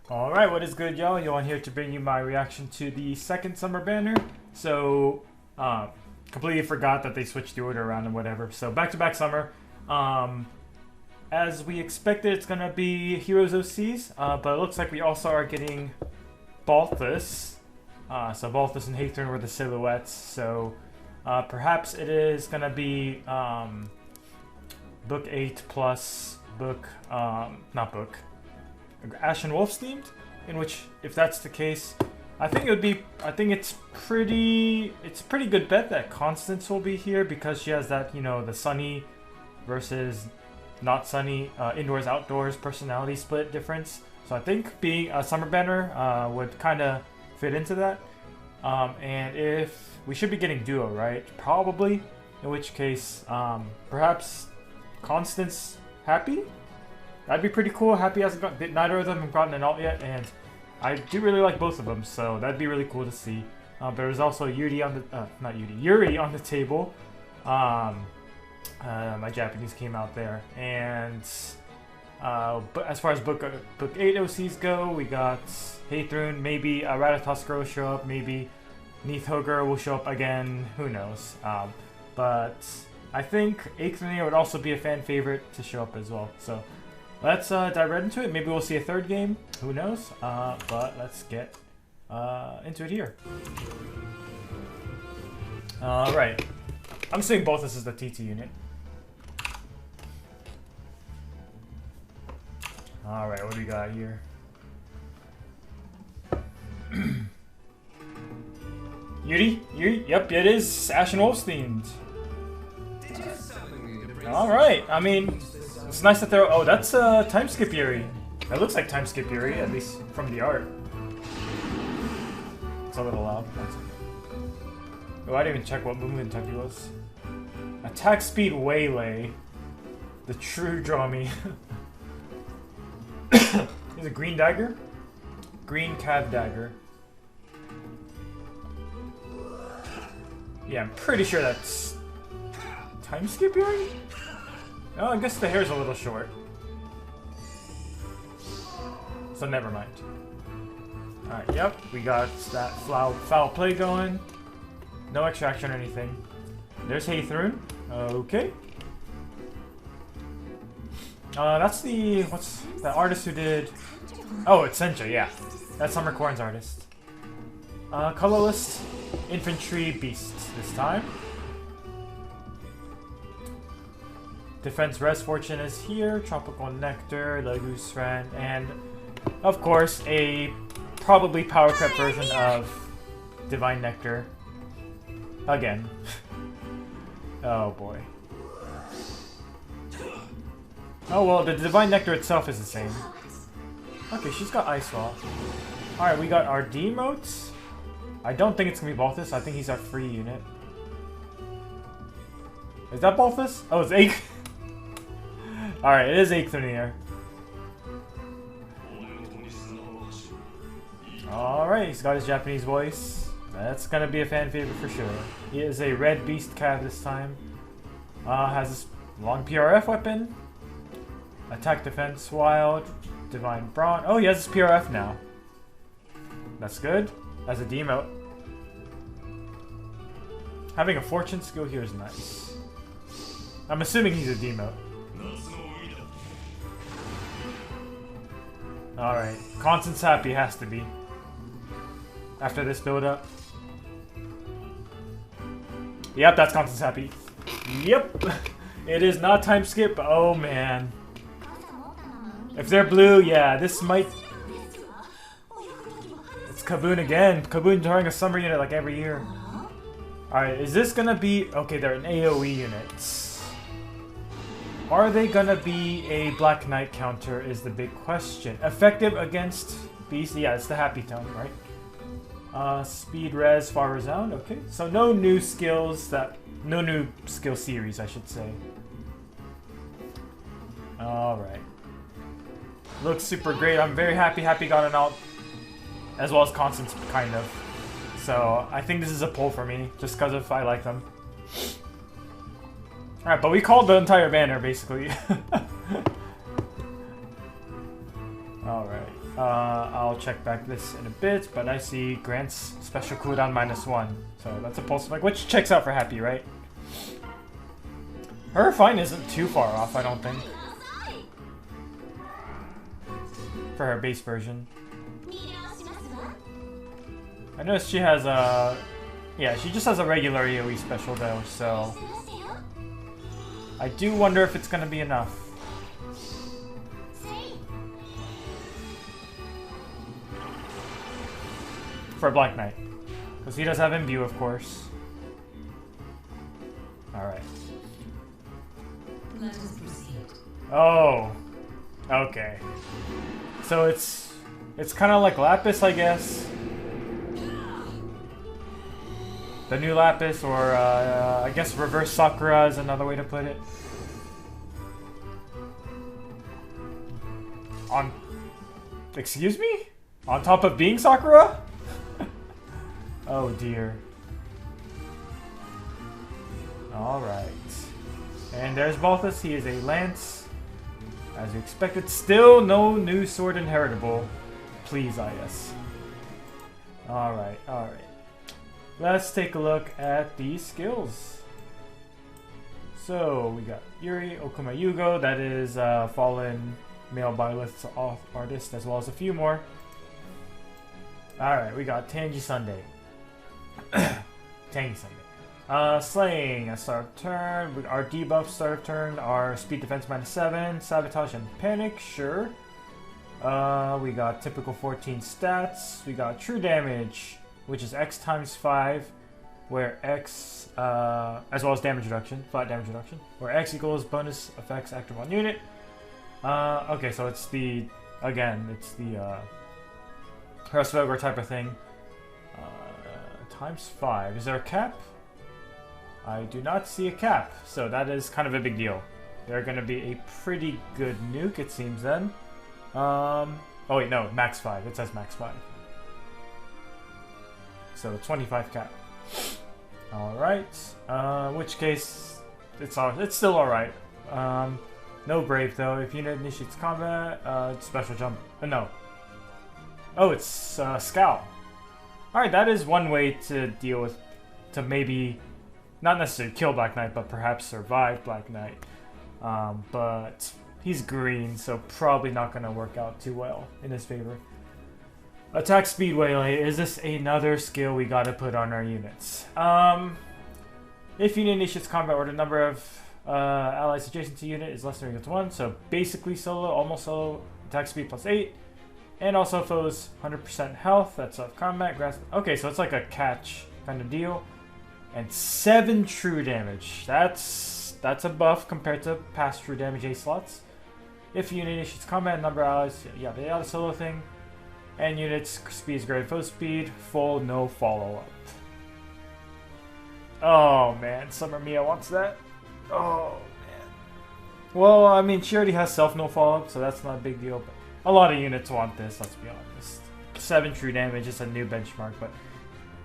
Alright, what is good, y'all? Yohan here to bring you my reaction to the second summer banner. So, completely forgot that they switched the order around and whatever. So, back-to-back summer. As we expected, it's gonna be Heroes OCs, but it looks like we also are getting Balthus. So, Balthus and Hathorn were the silhouettes. So, perhaps it is gonna be book 8 plus book, not book. Ashen Wolves themed, in which, if that's the case, I think it's a pretty good bet that Constance will be here because she has that, you know, the sunny versus not sunny indoors outdoors personality split difference. So I think being a summer banner would kind of fit into that. And if we should be getting duo, right? Probably. In which case, perhaps Constance Happy. That'd be pretty cool. Happy hasn't got, neither of them have gotten an alt yet, and I do really like both of them, so that'd be really cool to see. But there's also Yuri on the, Yuri on the table. My Japanese came out there, and but as far as book 8 OCs go, we got Hathorn, maybe Ratatoskr will show up, maybe Neathogre will show up again. Who knows? But I think Eikthrunir would also be a fan favorite to show up as well. So. Let's dive right into it. Maybe we'll see a third game. Who knows? But let's get into it here. Alright. I'm assuming both this is the TT unit. Alright, what do we got here? Yuri? Yep, it is Ashen Wolves themed. Alright, I mean... It's nice that they're... Oh, that's Time Skip Yuri. That looks like Time Skip Yuri, at least from the art. It's a little loud. Oh, I didn't even check what movement type he was. Attack Speed Waylay. The true draw me. He's a green dagger? Green Cav Dagger. Yeah, I'm pretty sure that's... Time Skip Yuri? Oh, I guess the hair's a little short. So never mind. Alright, yep, we got that foul play going. No extraction or anything. There's Hathorn. Okay. That's the... What's the artist who did... Oh, it's Sencha, yeah. That's Summer Corn's artist. Colorless Infantry Beast this time. Defense Res Fortune is here, Tropical Nectar, Lagoose Friend, and of course a probably power crept version of Divine Nectar. Again. Oh boy. Oh well, the Divine Nectar itself is the same. Okay, she's got Ice Wall. Alright, we got our D-motes. I don't think it's gonna be Balthus, I think he's our free unit. Is that Balthus? Oh, it's Ake. Alright, it is Eikthrunir. Alright, he's got his Japanese voice. That's gonna be a fan favorite for sure. He is a red beast cav this time. Has this long PRF weapon. Attack defense wild. Divine brawn. Oh, he has his PRF now. That's good. As a demote. Having a fortune skill here is nice. I'm assuming he's a demote. Alright, Constance Happy has to be. After this build up. Yep, that's Constance Happy. Yep! It is not Time Skip, oh man. If they're blue, yeah, this might... It's Kaboon again. Kaboon throwing a summer unit like every year. Alright, is this gonna be... Okay, they're an AoE unit. Are they gonna be a Black Knight counter is the big question. Effective against Beast? Yeah, it's the Happy Tone, right? Speed Res, Far Resound, okay. So no new skills no new skill series, I should say. Alright. Looks super great. I'm very happy Happy got an alt. As well as Constance, kind of. So I think this is a pull for me, just because if I like them. Alright, but we called the entire banner, basically. Alright. I'll check back this in a bit, but I see grants special cooldown -1. So that's a pulse effect, which checks out for Happy, right? Her fine isn't too far off, I don't think. For her base version. I noticed she has a... Yeah, she just has a regular AoE special though, so... I do wonder if it's gonna be enough. For Black Knight. Because he does have Imbue, of course. Alright. Let us proceed. Oh. Okay. So it's kind of like Lapis, I guess. The new Lapis, or I guess reverse Sakura is another way to put it. On... Excuse me? On top of being Sakura? Oh dear. Alright. And there's Balthus, he is a Lance. As you expected, still no new sword inheritable. Please, IS. Alright, alright. Let's take a look at these skills. So, we got Yuri, Okuma Yugo, that is fallen male Byleth artist, as well as a few more. Alright, we got Tangy Sunday. Tangy Sunday. Slaying at start of turn. Our debuff start of turn. Our speed defense -7. Sabotage and panic, sure. We got typical 14 stats. We got true damage, which is X times 5, where X, as well as damage reduction, flat damage reduction, where X equals bonus effects active on unit. Okay, so it's the, again, it's the Herasphogar type of thing. Times 5. Is there a cap? I do not see a cap, so that is kind of a big deal. They're going to be a pretty good nuke, it seems then. Oh wait, no, max 5. It says max 5. So 25 cap. Alright. Which case, it's still alright. No Brave though. If unit initiates combat, special jump. No. Oh, it's Scowl. Alright, that is one way to deal with, to maybe, not necessarily kill Black Knight, but perhaps survive Black Knight. But he's green, so probably not going to work out too well in his favor. Attack Speed Waylay. Is this another skill we got to put on our units? If unit initiates combat or the number of allies adjacent to unit is less than or equal to 1, so basically solo, almost solo, attack speed +8. And also foes 100% health, that's off combat. Okay, so it's like a catch kind of deal. And 7 true damage. That's a buff compared to past true damage A slots. If unit initiates combat, number of allies, yeah, the auto solo thing. And units speed is greater foe speed, full, no follow-up. Oh man, Summer Mia wants that. Oh man. Well, I mean, she already has self no follow-up, so that's not a big deal, but a lot of units want this, let's be honest. 7 true damage is a new benchmark, but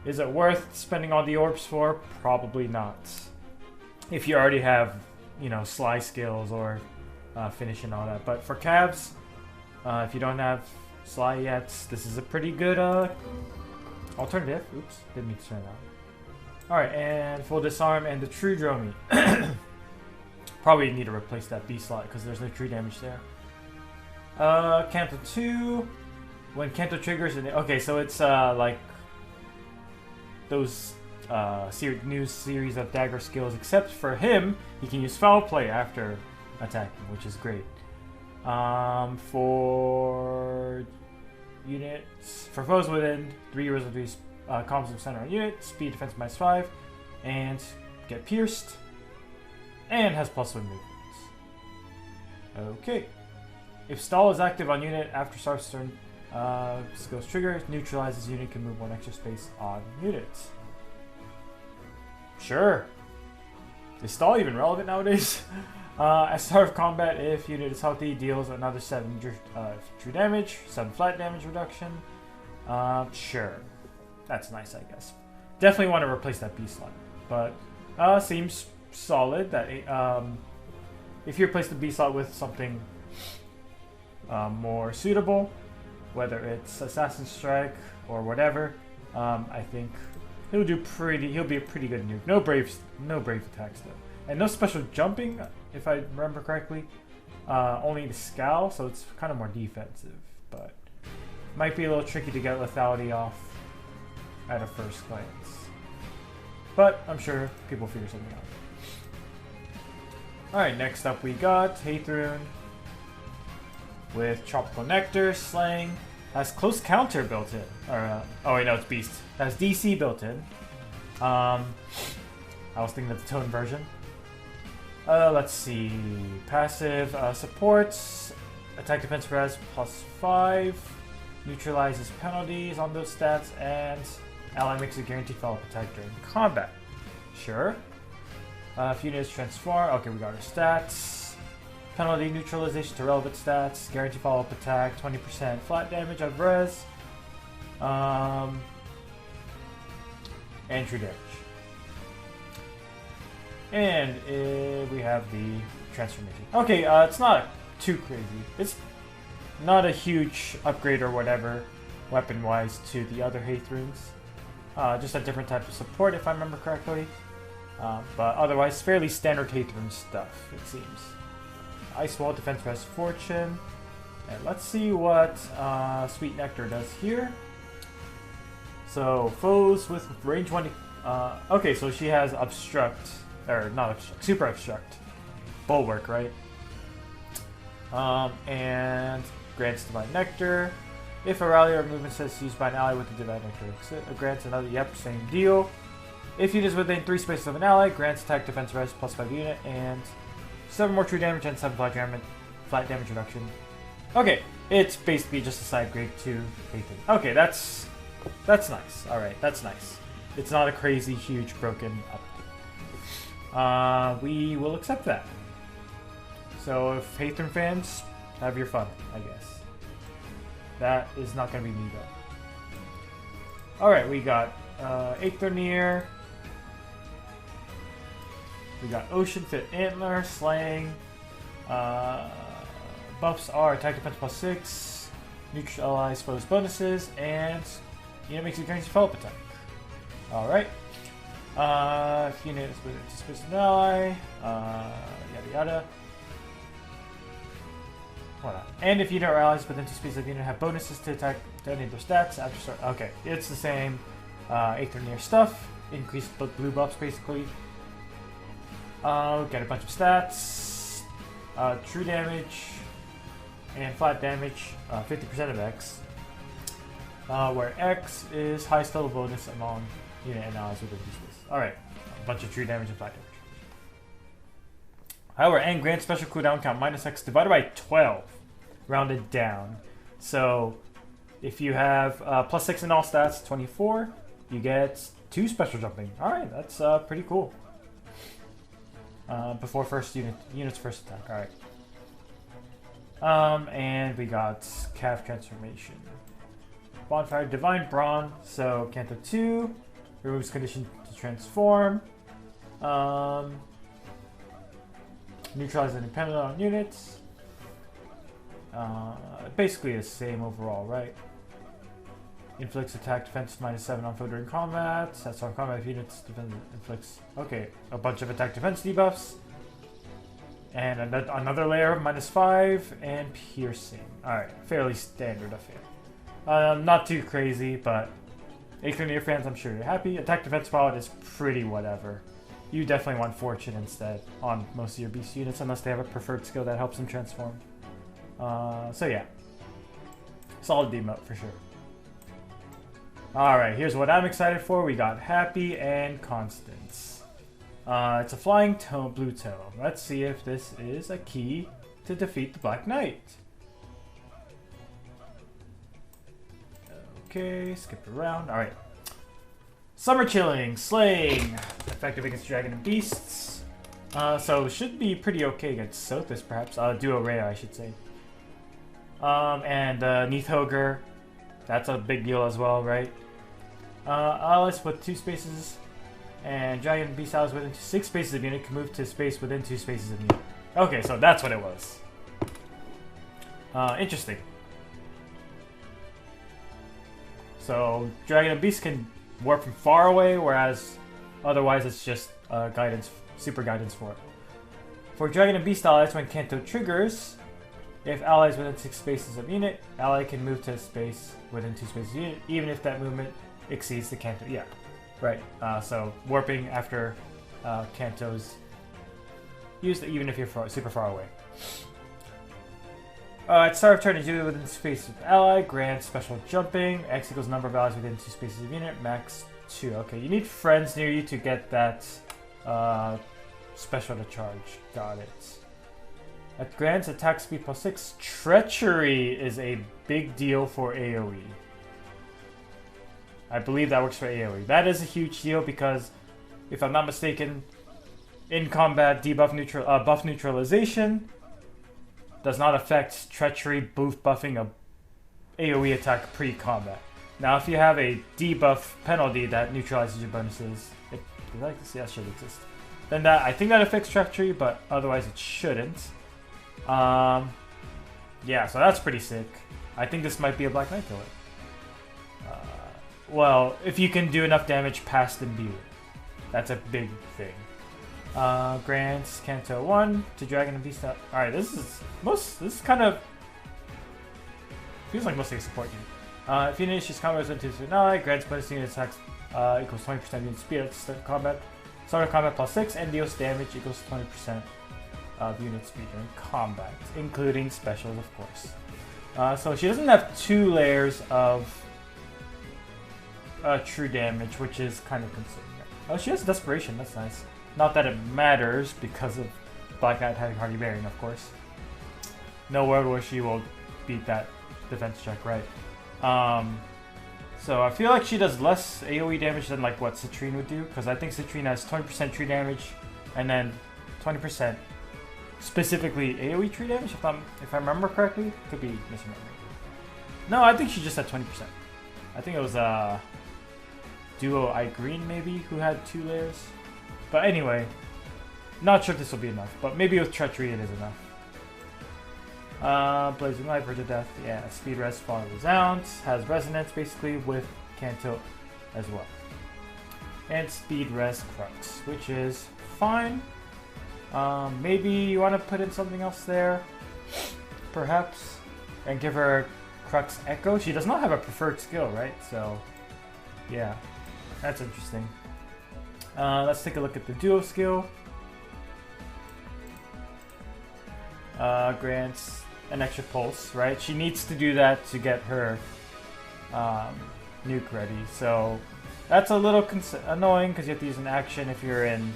is it worth spending all the orbs for? Probably not. If you already have, you know, Sly skills or finish and all that. But for Cavs, if you don't have Sly yet, this is a pretty good alternative. Oops, didn't mean to turn that on. Alright, and full disarm and the true Dromi. Probably need to replace that B slot because there's no true damage there. Canto 2. When Canto triggers, okay, so it's like those new series of dagger skills, except for him, he can use foul play after attacking, which is great. For units, for foes within 3 euros of these columns of center on unit, speed defense -5, and get pierced, and has +1 movements. Okay. If stall is active on unit after star's turn, skills trigger, neutralizes unit, can move 1 extra space on units. Sure. Is stall even relevant nowadays? At start of combat, if unit is healthy, deals another 7 true damage, 7 flat damage reduction. Sure. That's nice, I guess. Definitely want to replace that B slot, but seems solid that if you replace the B slot with something more suitable, whether it's Assassin Strike or whatever. I think he'll be a pretty good nuke. No brave attacks though, and no special jumping, if I remember correctly. Only the scowl, so it's kind of more defensive, but might be a little tricky to get lethality off at a first glance. But I'm sure people will figure something out. Alright, next up we got Hathroon with Tropical Nectar, Slang. Has Close Counter built in. Or, oh wait, no, it's Beast. Has DC built in. I was thinking of the Tone version. Let's see. Passive supports. Attack defense res +5. Neutralizes penalties on those stats. And ally makes a guaranteed follow-up attack during combat. Sure. If units transform. Okay, we got our stats. Penalty neutralization to relevant stats. Guaranteed follow-up attack. 20% flat damage on res. And true damage. And we have the transformation. Okay, it's not too crazy. It's not a huge upgrade or whatever, weapon-wise, to the other Hathroons. Just a different type of support, if I remember correctly. But otherwise, fairly standard Hathroon stuff, it seems. Ice Wall, Defense Res Fortune. And let's see what Sweet Nectar does here. So, foes with range 1... okay, so she has Obstruct. Or not Obstruct, Super Obstruct. Bulwark, right? And grants Divine Nectar. If a rally or movement set is used by an ally with the Divine Nectar, it grants another, yep, same deal. If units within 3 spaces of an ally, grants attack defense res +5 unit, and 7 more true damage and 7 flat damage reduction. Okay, it's basically just a side grade to Hathroon. Okay, that's nice. Alright, that's nice. It's not a crazy, huge, broken update. We will accept that. So if Hathroon fans, have your fun, I guess. That is not going to be me though. Alright, we got Aetherneer. We got Ocean Fit Antler, Slang. Buffs are attack defense +6, neutral allies foes bonuses, and unit makes a guaranteed follow-up attack. Alright. If unit is within space of an ally, yada yada. Hold on. And if unit or allies within 2 spaces of the unit have bonuses to attack to any of their stats after start. Okay, it's the same Aetherneer stuff. Increased blue buffs basically. Get a bunch of stats. True damage and flat damage, 50% of X. Where X is highest total bonus among unit and allies within 2 spaces. Alright, a bunch of true damage and flat damage. However, and grant special cooldown count -X divided by 12, rounded down. So, if you have +6 in all stats, 24, you get 2 special jumping. Alright, that's pretty cool. Before unit's first attack. Alright. And we got Calf Transformation. Bonfire Divine Brawn. So Canto 2 removes condition to transform. Neutralize any penalty on units. Basically the same overall, right? Inflicts attack defense -7 on foe during combat. That's on combat if units defense inflicts. Okay, a bunch of attack defense debuffs. And another layer of -5 and piercing. Alright, fairly standard affair. Not too crazy, but Aetherneer fans, I'm sure you're happy. Attack defense pilot is pretty whatever. You definitely want Fortune instead on most of your beast units, unless they have a preferred skill that helps them transform. So yeah. Solid demote for sure. Alright, here's what I'm excited for. We got Happy and Constance. It's a flying blue tome. Let's see if this is a key to defeat the Black Knight. Okay, skip around. Alright. Summer Chilling, Slaying. Effective against Dragon and Beasts. So should be pretty okay against Sothis, perhaps. Duo Rhea, I should say. And Neathogre. That's a big deal as well, right? Allies with 2 spaces. And Dragon and Beast allies within 6 spaces of unit can move to space within 2 spaces of unit. Okay, so that's what it was. Interesting. So Dragon and Beast can warp from far away, whereas otherwise it's just guidance, super guidance for it. For Dragon and Beast allies, when Kanto triggers, if allies within 6 spaces of unit, ally can move to a space within 2 spaces of unit, even if that movement exceeds the Kanto. Yeah, right. So warping after Kanto's used, even if you're super far away. At start of turn, is unit within space of ally, grants special jumping. X equals number of allies within 2 spaces of unit, max 2. Okay, you need friends near you to get that special to charge. Got it. At grants attack speed +6, treachery is a big deal for AoE. I believe that works for AoE. That is a huge deal because, if I'm not mistaken, in combat debuff buff neutralization does not affect treachery buffing a AoE attack pre-combat. Now, if you have a debuff penalty that neutralizes your bonuses, that should exist. Then I think that affects treachery, but otherwise it shouldn't. Yeah, so that's pretty sick. I think this might be a Black Knight killer. Well, if you can do enough damage past imbue, that's a big thing. Grants Kanto 1 to Dragon and Beast. Alright, this is kind of feels like mostly a support unit. If you initiate combat with an ally, grants bonus unit attacks equals 20% unit speed at start of combat. Start of combat +6 and deals damage equals 20% of unit speed during combat, including specials, of course. So she doesn't have 2 layers of true damage, which is kind of concerning. Oh, she has Desperation, that's nice. Not that it matters because of Black Knight having Hardy Bearing, of course. No world where she will beat that defense check, right? So I feel like she does less AoE damage than like what Citrine would do, because I think Citrine has 20% true damage and then 20% specifically AoE true damage, if I remember correctly. Could be misremembering. No, I think she just had 20%. I think it was Duo Green maybe who had 2 layers. But anyway, not sure if this will be enough, but maybe with Treachery it is enough. Blazing Light, Verge of Death, yeah, Speed Res, Fall Resound, has Resonance basically with Kanto as well. And Speed Res Crux, which is fine. Maybe you want to put in something else there, perhaps, and give her Crux Echo. She does not have a preferred skill, right? So, yeah, that's interesting. Let's take a look at the duo skill. Grants an extra pulse, right? She needs to do that to get her nuke ready. So that's a little annoying because you have to use an action if you're in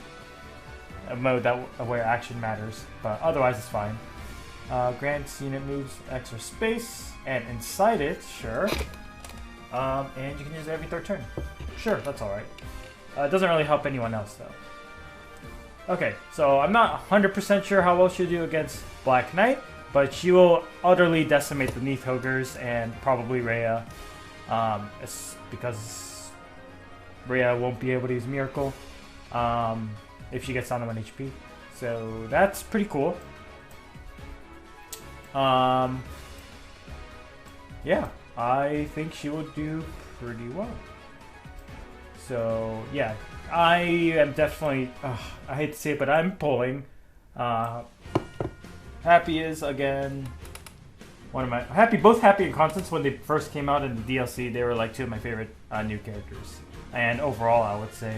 a mode where action matters. But otherwise, it's fine. Grants unit moves extra space, and inside it, sure. And you can use it every 3rd turn. Sure, that's alright. It doesn't really help anyone else, though. Okay, so I'm not 100% sure how well she'll do against Black Knight, but she will utterly decimate the Neathogres and probably Rhea, because Rhea won't be able to use Miracle if she gets down to 1 HP. So that's pretty cool. Yeah, I think she will do pretty well. So yeah, I am definitely, I hate to say it, but I'm pulling. Happy is, again, one of my, both Happy and Constance, when they first came out in the DLC, they were like 2 of my favorite new characters. And overall, I would say.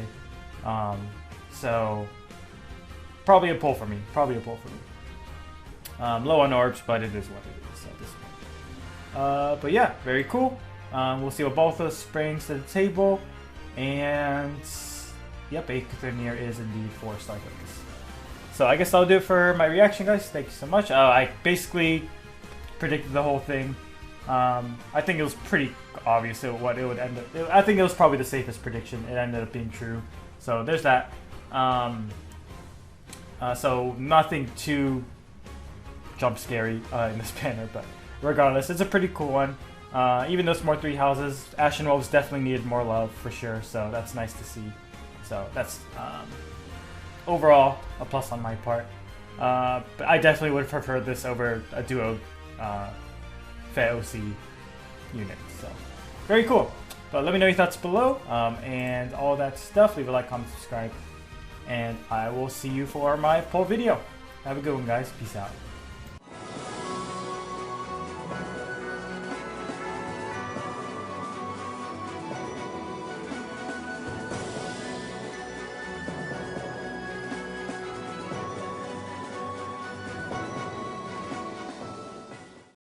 So, probably a pull for me. Low on orbs, but it is what it is at this point. But yeah, very cool. We'll see what Balthus brings to the table. And yep, Aetherneer is indeed 4 star points. So I guess I'll do it for my reaction, guys. Thank you so much. I basically predicted the whole thing. I think it was pretty obvious what it would end up. I think it was probably the safest prediction. It ended up being true. So there's that. So nothing too jump scary in this banner, but regardless, it's a pretty cool one. Even though it's more 3 houses, Ashen Wolves definitely needed more love for sure, so that's nice to see. So that's overall a plus on my part. But I definitely would have preferred this over a duo feheroes unit. So very cool. But let me know your thoughts below, and all that stuff. Leave a like, comment, subscribe, and I will see you for my poll video. Have a good one, guys. Peace out.